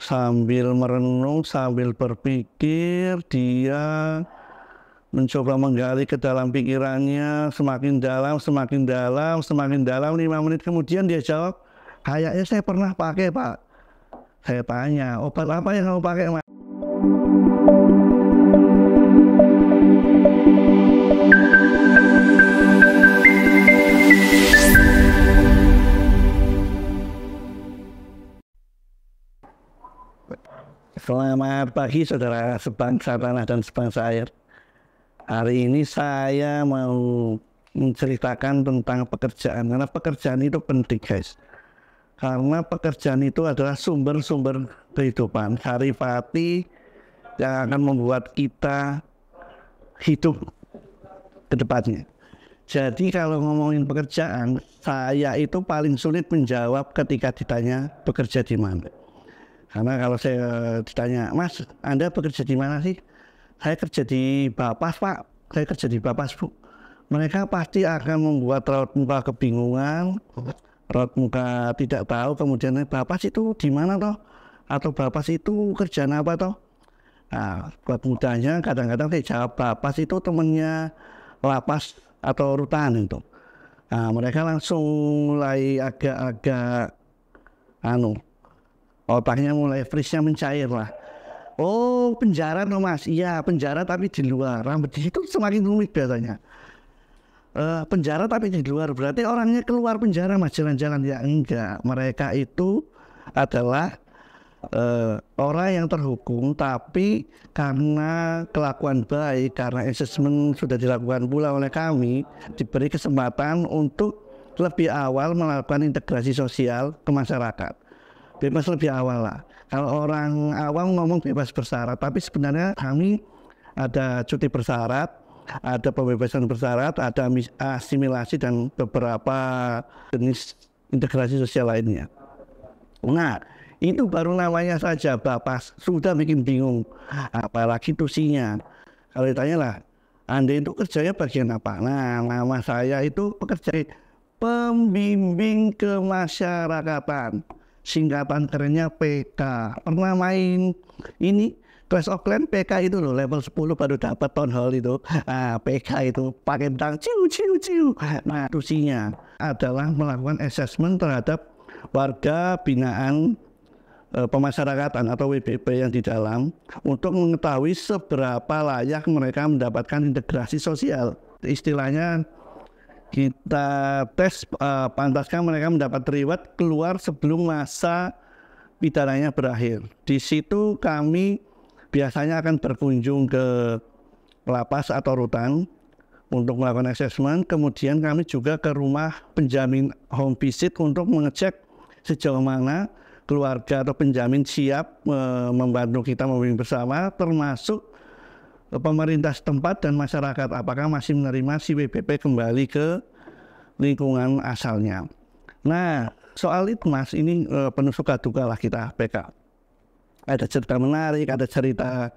Sambil merenung, sambil berpikir, dia mencoba menggali ke dalam pikirannya, semakin dalam, semakin dalam, semakin dalam. 5 menit kemudian dia jawab, kayaknya saya pernah pakai, Pak. Saya tanya, obat apa yang kamu pakai, Mas? Selamat pagi saudara sebangsa tanah dan sebangsa air. Hari ini saya mau menceritakan tentang pekerjaan, karena pekerjaan itu penting, guys. Karena pekerjaan itu adalah sumber-sumber kehidupan, saripati yang akan membuat kita hidup ke depannya. Jadi kalau ngomongin pekerjaan, saya itu paling sulit menjawab ketika ditanya bekerja di mana. Karena kalau saya ditanya, Mas, Anda bekerja di mana sih? Saya kerja di Bapas, Pak. Saya kerja di Bapas, Bu. Mereka pasti akan membuat raut muka kebingungan, raut muka tidak tahu, kemudian Bapas itu di mana toh? Atau Bapas itu kerjaan apa toh? Nah, buat mudahnya kadang-kadang saya jawab Bapas itu temennya lapas atau rutan itu. Nah, mereka langsung mulai agak-agak otaknya mulai freeze-nya mencair lah. Oh, penjara toh, Mas? Iya, penjara tapi di luar. Nah, di situ semakin rumit biasanya. Penjara tapi di luar, berarti orangnya keluar penjara, Mas, jalan-jalan. Ya enggak, mereka itu adalah orang yang terhukum, tapi karena kelakuan baik, karena asesmen sudah dilakukan pula oleh kami, diberi kesempatan untuk lebih awal melakukan integrasi sosial ke masyarakat. Bebas lebih awal lah. Kalau orang awam ngomong bebas bersyarat, tapi sebenarnya kami ada cuti bersyarat, ada pembebasan bersyarat, ada asimilasi dan beberapa jenis integrasi sosial lainnya. Nah, itu baru namanya saja Bapas sudah bikin bingung, apalagi tusinya. Kalau ditanya lah, Anda itu kerjanya bagian apa? Nah, nama saya itu pekerja pembimbing kemasyarakatan. Singkatan kerennya PK. Pernah main ini Clash of Clans PK itu loh, level 10 baru dapat town hall itu. Nah, PK itu pakai pedang ciu ciu ciu. Nah, tusinya adalah melakukan assessment terhadap warga binaan pemasyarakatan atau WBP yang di dalam untuk mengetahui seberapa layak mereka mendapatkan integrasi sosial. Istilahnya kita tes pantaskah mereka mendapat reward keluar sebelum masa pidananya berakhir. Di situ kami biasanya akan berkunjung ke lapas atau rutan untuk melakukan assessment. Kemudian kami juga ke rumah penjamin home visit untuk mengecek sejauh mana keluarga atau penjamin siap membantu kita membimbing bersama, termasuk pemerintah setempat dan masyarakat apakah masih menerima si WBP kembali ke lingkungan asalnya. Nah, soal itu, Mas, ini penuh suka duka lah kita PK. Ada cerita menarik, ada cerita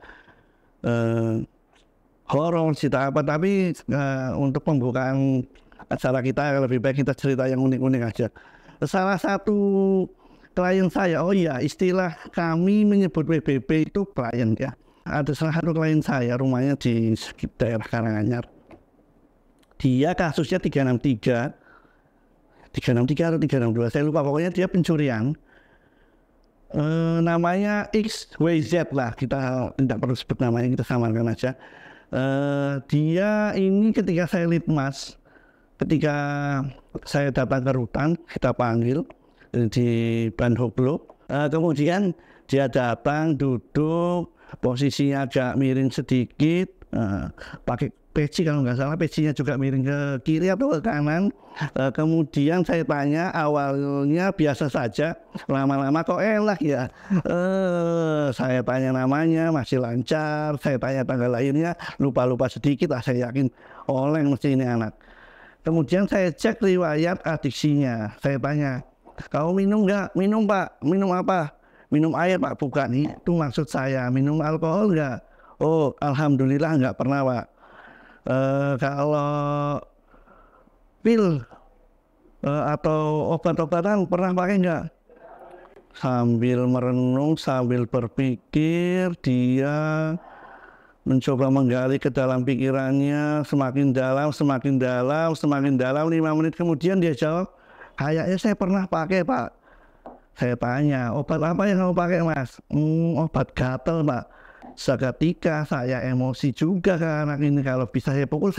horor, cerita apa, tapi untuk pembukaan acara kita lebih baik kita cerita yang unik-unik aja. Salah satu klien saya, oh iya, istilah kami menyebut WBP itu klien ya. Ada salah satu klien saya, rumahnya di daerah Karanganyar. Dia kasusnya 363 atau 362, saya lupa, pokoknya dia pencurian. Namanya XYZ lah, kita tidak perlu sebut namanya, kita samarkan aja. Dia ini ketika saya litmas, ketika saya datang ke rutan, kita panggil di Banhoklo, kemudian dia datang duduk, posisinya agak miring sedikit, pakai peci kalau nggak salah, pecinya juga miring ke kiri atau ke kanan. Kemudian saya tanya, awalnya biasa saja, lama-lama kok enak ya. Saya tanya namanya masih lancar, saya tanya tanggal lahirnya lupa-lupa sedikit lah, saya yakin oleng mesti ini anak. Kemudian saya cek riwayat adiksinya, saya tanya, kau minum nggak? Minum, Pak. Minum apa? Minum air, Pak. Bukan, itu maksud saya. Minum alkohol nggak? Oh, alhamdulillah nggak pernah, Pak. Kalau pil atau obat-obatan pernah pakai nggak? Sambil merenung, sambil berpikir, dia mencoba menggali ke dalam pikirannya, semakin dalam, semakin dalam, semakin dalam. 5 menit kemudian dia jawab, kayaknya saya pernah pakai, Pak. Saya tanya, obat apa yang kamu pakai, Mas? Obat gatal, Pak. Seketika saya emosi juga ke anak ini. Kalau bisa saya pukul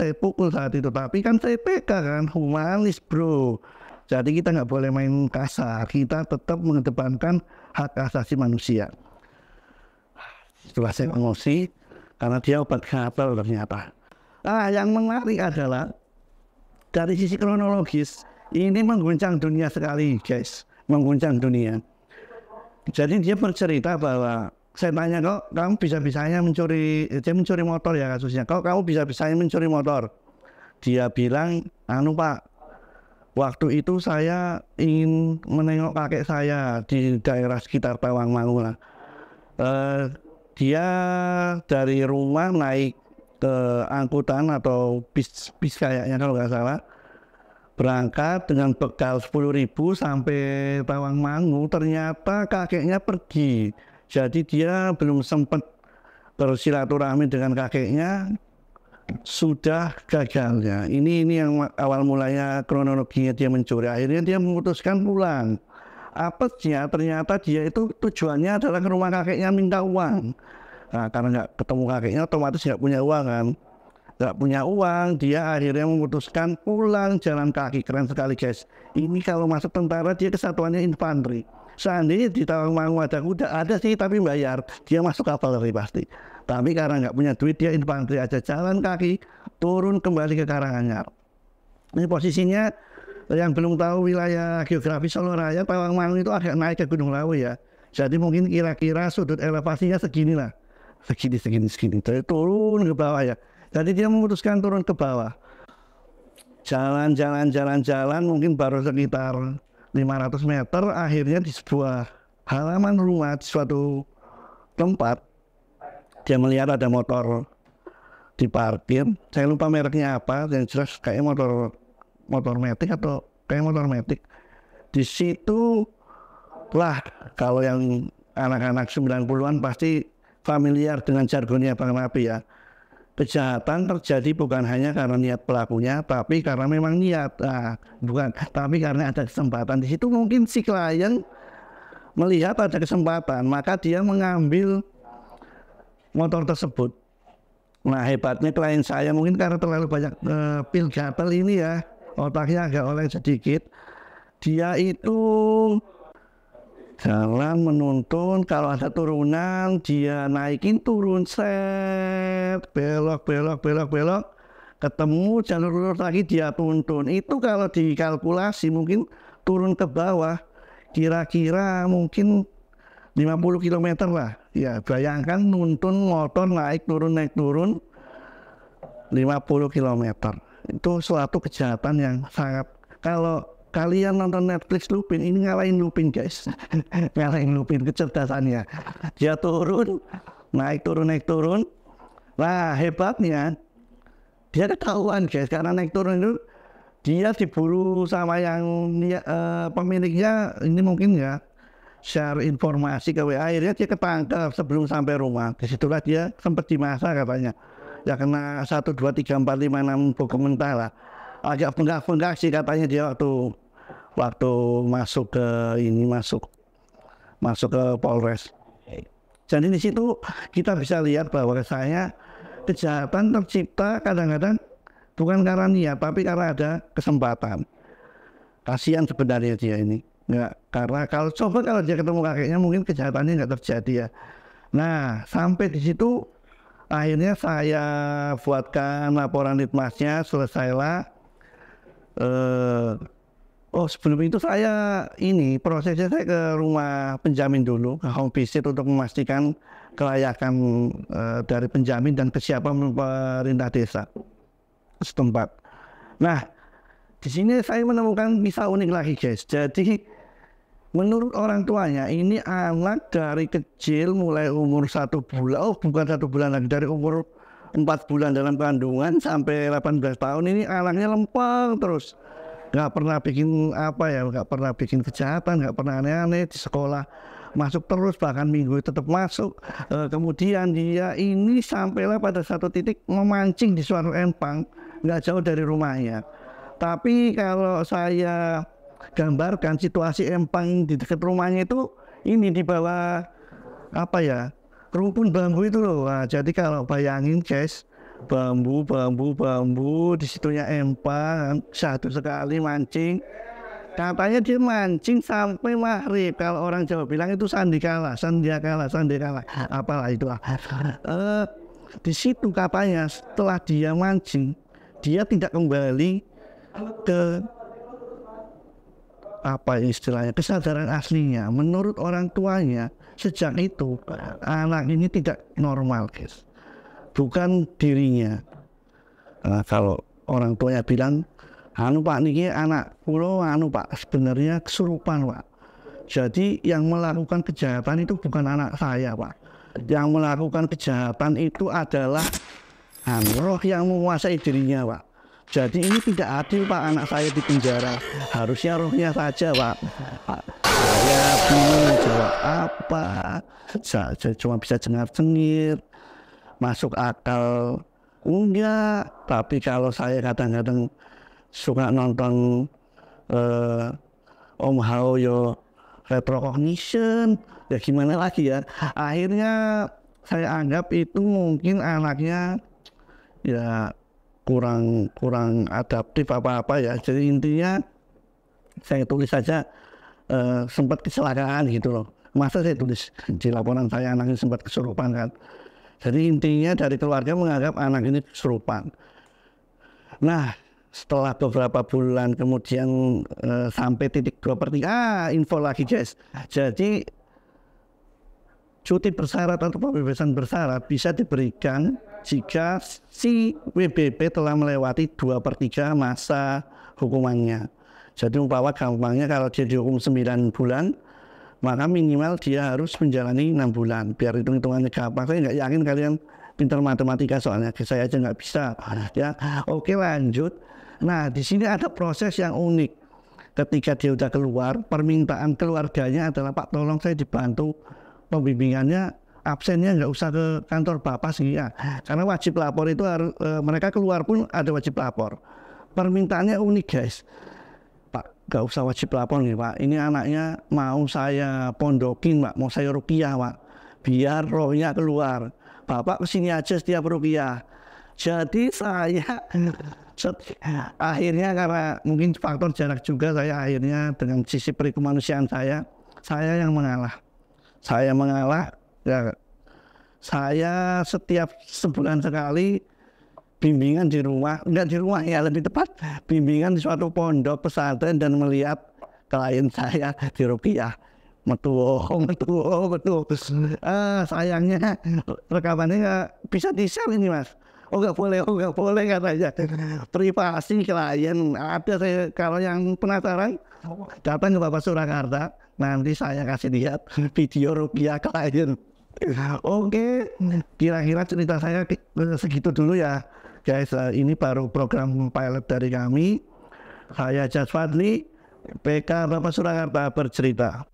saat itu. Tapi kan saya PK kan, humanis bro. Jadi kita nggak boleh main kasar. Kita tetap mengedepankan hak asasi manusia. Setelah saya emosi, karena dia obat gatal ternyata. Nah, yang menarik adalah dari sisi kronologis, ini mengguncang dunia sekali, guys. Mengguncang dunia. Jadi dia bercerita bahwa saya tanya, kok kamu bisa-bisanya mencuri, dia mencuri motor ya kasusnya. Kok kamu bisa-bisanya mencuri motor? Dia bilang, anu Pak, waktu itu saya ingin menengok kakek saya di daerah sekitar Tawangmangu lah. Dia dari rumah naik ke angkutan atau bis kayaknya kalau nggak salah, berangkat dengan bekal 10.000 sampai Tawangmangu. Ternyata kakeknya pergi, jadi dia belum sempat bersilaturahmi dengan kakeknya, sudah gagal ya. Ini yang awal mulanya kronologinya dia mencuri. Akhirnya dia memutuskan pulang. Apesnya ternyata dia itu tujuannya adalah ke rumah kakeknya minta uang. Nah, karena nggak ketemu kakeknya otomatis nggak punya uang kan. Nggak punya uang, dia akhirnya memutuskan pulang jalan kaki. Keren sekali guys. Ini kalau masuk tentara dia kesatuannya infanteri. Seandainya di Tawangmangu ada kuda, ada sih tapi bayar. Dia masuk kavaleri pasti. Tapi karena nggak punya duit, dia infanteri aja, jalan kaki turun kembali ke Karanganyar. Ini posisinya, yang belum tahu wilayah geografi Solo Raya, Tawangmangu itu agak naik ke Gunung Lawu ya. Jadi mungkin kira-kira sudut elevasinya segini lah, segini. Jadi turun ke bawah ya. Jadi dia memutuskan turun ke bawah. Jalan, mungkin baru sekitar 500 meter, akhirnya di sebuah halaman rumah, di suatu tempat, dia melihat ada motor diparkir. Saya lupa mereknya apa, yang jelas kayak motor metik atau kayak motor metik. Di situ lah, kalau yang anak-anak 90-an pasti familiar dengan jargonnya Bang Rapi ya. Kejahatan terjadi bukan hanya karena niat pelakunya, tapi karena memang niat. Nah, bukan, tapi karena ada kesempatan. Di situ mungkin si klien melihat ada kesempatan, maka dia mengambil motor tersebut. Nah, hebatnya klien saya mungkin karena terlalu banyak pil gatal ini ya, otaknya agak oleng sedikit. Dia itu jalan menuntun, kalau ada turunan dia naikin turun, set, belok, ketemu jalur lurus lagi dia tuntun. Itu kalau dikalkulasi mungkin turun ke bawah kira-kira mungkin 50 km lah. Ya bayangkan nuntun motor naik turun 50 km. Itu suatu kejahatan yang sangat, kalau kalian nonton Netflix Lupin, ini ngalahin Lupin guys. Ngalahin Lupin kecerdasannya. Dia turun, naik turun. Nah hebatnya dia ketahuan guys, karena naik turun itu dia diburu sama yang pemiliknya. Ini mungkin ya share informasi ke WA, akhirnya dia ketangkap sebelum sampai rumah. Disitulah dia sempat dimasa katanya. Ya kena 1, 2, 3, 4, 5, 6 buku mentah lah. Agak bengkak sih katanya dia waktu masuk ke Polres. Jadi di situ kita bisa lihat bahwa saya kejahatan tercipta kadang-kadang bukan karena niat, tapi karena ada kesempatan. Kasihan sebenarnya dia ini. Nggak, karena kalau dia ketemu kakeknya mungkin kejahatannya nggak terjadi ya. Nah sampai di situ akhirnya saya buatkan laporan litmasnya, selesailah. Sebelum itu saya prosesnya saya ke rumah penjamin dulu, ke home visit untuk memastikan kelayakan dari penjamin dan kesiapan pemerintah desa setempat. Nah, di sini saya menemukan kisah unik lagi guys. Jadi menurut orang tuanya ini anak dari kecil mulai umur 1 bulan, bukan 1 bulan lagi, dari umur 4 bulan dalam kandungan sampai 18 tahun ini anaknya lempeng terus. nggak pernah bikin apa ya, nggak pernah bikin kejahatan, nggak pernah aneh-aneh di sekolah, masuk terus, bahkan minggu tetap masuk. Kemudian dia ini sampailah pada satu titik memancing di suatu empang nggak jauh dari rumahnya. Tapi kalau saya gambarkan situasi empang di dekat rumahnya itu, ini di bawah apa ya, rumpun bambu itu loh. Nah, jadi kalau bayangin guys, bambu di situnya empang, satu sekali mancing, katanya dia mancing sampai maghrib. Kalau orang Jawa bilang itu sandikala, apalah itu lah. Di situ katanya setelah dia mancing, dia tidak kembali ke apa istilahnya, kesadaran aslinya. Menurut orang tuanya sejak itu anak ini tidak normal guys, bukan dirinya. Nah, kalau orang tuanya bilang, anu Pak niki anak kulo anu Pak sebenarnya kesurupan Pak. Jadi yang melakukan kejahatan itu bukan anak saya Pak. Yang melakukan kejahatan itu adalah roh yang menguasai dirinya Pak. Jadi ini tidak adil Pak, anak saya di penjara, harusnya rohnya saja Pak. Saya bingung jawab apa, saya cuma bisa cengar-cengir, masuk akal enggak. Tapi kalau saya kadang-kadang suka nonton Om Hao retrocognition, ya gimana lagi ya, akhirnya saya anggap itu mungkin anaknya ya kurang adaptif apa-apa ya. Jadi intinya saya tulis saja sempat kecelakaan gitu loh. Masa saya tulis di laporan saya anaknya sempat kesurupan kan. Jadi intinya dari keluarga menganggap anak ini kesurupan. Nah setelah beberapa bulan kemudian sampai titik 2/3, info lagi guys. Jadi cuti bersyarat atau pembebasan bersyarat bisa diberikan jika si WBP telah melewati 2/3 masa hukumannya. Jadi umpama gampangnya kalau dia dihukum 9 bulan, maka minimal dia harus menjalani 6 bulan. Biar hitung-hitungannya gampang. Saya nggak yakin kalian pintar matematika soalnya, saya aja nggak bisa. Ya, oke lanjut. Nah di sini ada proses yang unik. Ketika dia udah keluar, permintaan keluarganya adalah Pak tolong saya dibantu pembimbingannya, absennya nggak usah ke kantor bapak sih ya, karena wajib lapor itu harus mereka keluar pun ada wajib lapor. Permintaannya unik guys, Pak nggak usah wajib lapor nih Pak, ini anaknya mau saya pondokin Pak, mau saya ruqyah Pak, biar rohnya keluar, Bapak kesini aja setiap ruqyah. Jadi saya akhirnya karena mungkin faktor jarak juga, saya akhirnya dengan sisi perikemanusiaan saya yang mengalah. Saya mengalah, ya, saya setiap sebulan sekali bimbingan di rumah, enggak di rumah ya lebih tepat, bimbingan di suatu pondok pesantren dan melihat klien saya di ruqyah. Betul. Sayangnya rekamannya nggak bisa di-share ini Mas. Oh nggak boleh katanya. Privasi klien. Ada saya, kalau yang penasaran datang ke Bapak Surakarta. Nanti saya kasih lihat video ruqyah klien. Oke, kira-kira cerita saya segitu dulu ya guys. Ini baru program pilot dari kami. Saya Jas Fadli, PK Bapak Surakarta bercerita.